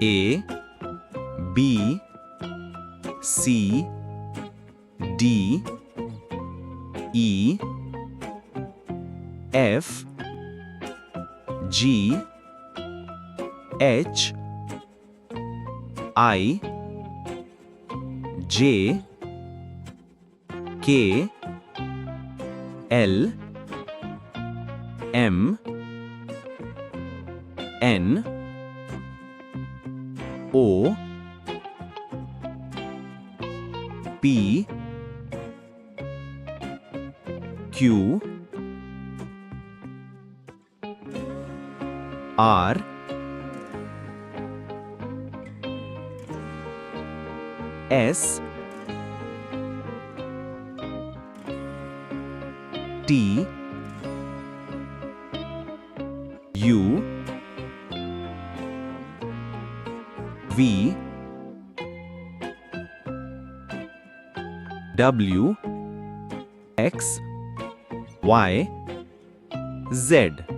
A B C D E F G H I J K L M N O P Q R S T U V W X Y Z.